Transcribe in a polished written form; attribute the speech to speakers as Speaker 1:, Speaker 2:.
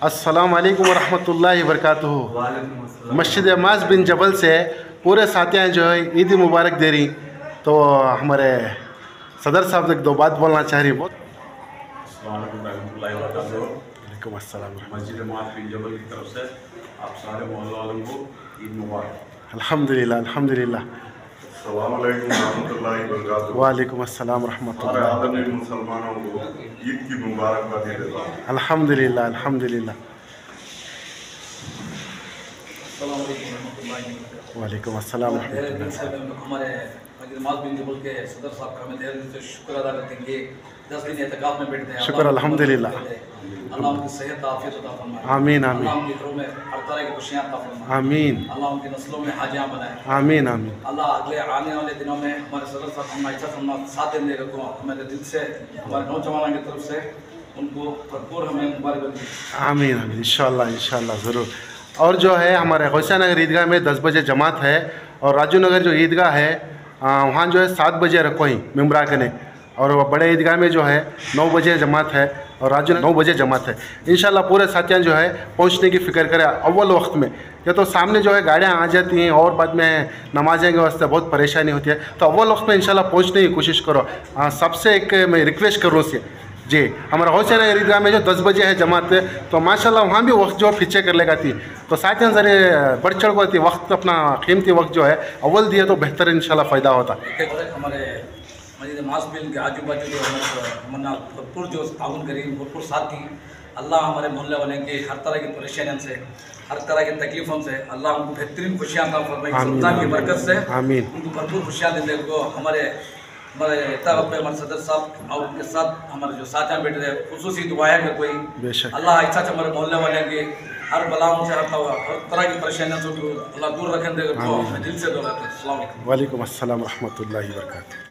Speaker 1: अस्सलाम वालेकुम वरहमतुल्लाहि वबरकातुहू। मस्जिद माज बिन जबल से पूरे साथियाँ जो है ईद मुबारक दे रही। तो हमारे सदर साहब तक दो बात बोलना चाह रही। बहुत वालेकुम अस्सलाम।
Speaker 2: मस्जिद माज बिन जबल की तरफ से आप सारे मोहल्ला वालों को ईद मुबारक।
Speaker 1: अल्हम्दुलिल्लाह अल्हम्दुलिल्लाह। वालेकुम अस्सलाम रहमतुल्लाह।
Speaker 2: आदमी मुसलमानों को ईद की मुबारकबाद देता हूँ।
Speaker 1: अल्हम्दुलिल्लाह अल्हम्दुलिल्लाह। वालेकुम अस्सलाम रहमतुल्लाह।
Speaker 3: हमारे माज बिन जबल के सदर साहब का मैं दिल से शुक्र अदा करते हैं कि 10 दिन एहतिकाफ में बैठते हैं।
Speaker 1: शुक्र अल्हम्दुलिल्लाह।
Speaker 3: अल्लाह उनकी सेहत आफियत अता फरमाए।
Speaker 1: आमीन आमीन।
Speaker 3: अल्लाह उनके घरों में हर तरह की खुशियां अता फरमाए।
Speaker 1: आमीन।
Speaker 3: अल्लाह उनकी नस्लों में हाजियां बनाए।
Speaker 1: आमीन आमीन।
Speaker 3: अल्लाह अगले आने वाले दिनों में हमारे सदर साहब हम अच्छा समझा साथ देने को हमारे दिल से हमारे नौजवानों की तरफ से उनको भरपूर हमें मुबारक।
Speaker 1: आमीन आमीन इंशाअल्लाह इंशाअल्लाह ज़रूर। और जो है हमारे गौसिया नगर ईदगाह में 10 बजे जमात है और राजू नगर जो ईदगाह है वहाँ जो है 7 बजे रखो ही मेम्बरा के ने। और बड़े ईदगाह में जो है 9 बजे जमात है और राजू 9 बजे जमात है। इंशाल्लाह पूरे साथियाँ जो है पहुँचने की फ़िक्र करें अव्वल वक्त में। या तो सामने जो है गाड़ियाँ आ जाती हैं और बाद में नमाज़ें के वास्ते बहुत परेशानी होती है। तो अव्वल वक्त में इंशाल्लाह पहुँचने की कोशिश करो। सबसे एक मैं रिक्वेस्ट करूँ से जी हमारा गौसिया नगर ईदगाह में जो 10 बजे है जमात है तो माशाल्लाह वहाँ भी वक्त जो पीछे कर लेगा थी। तो साथियाँ ज़रे बढ़ चढ़ को वक्त अपना कीमती वक्त जो है अव्वल दिए तो बेहतर इंशाल्लाह फ़ायदा होता।
Speaker 3: हमारे मस्जिद माज बिन के आजू बाजू जो हमारा भरपूर जो ताउन करी भरपूर साथी अल्लाह हमारे मोहल्ले वाले के हर तरह की परेशानियों से हर तरह की तकलीफ़ों से अल्लाह उनको बेहतरीन खुशियाँ अता फरमाए। सुल्तान की बरकत से
Speaker 1: आमीन।
Speaker 3: उनको भरपूर खुशियाँ देने को हमारे हमारे सदर साहब और उनके साथ हमारे जो साथियाँ बैठ रहे खुसूसी दुआएं कर कोई
Speaker 1: बेशक
Speaker 3: अल्लाह अच्छा हमारे मोहल्ले वाले के हर बलाओं से हर तरह की परेशानियों से अल्लाह दूर रखें। दिल से दुआ करते हैं।
Speaker 1: वालेकुम अस्सलाम रहमतुल्लाहि व बरकातुहू।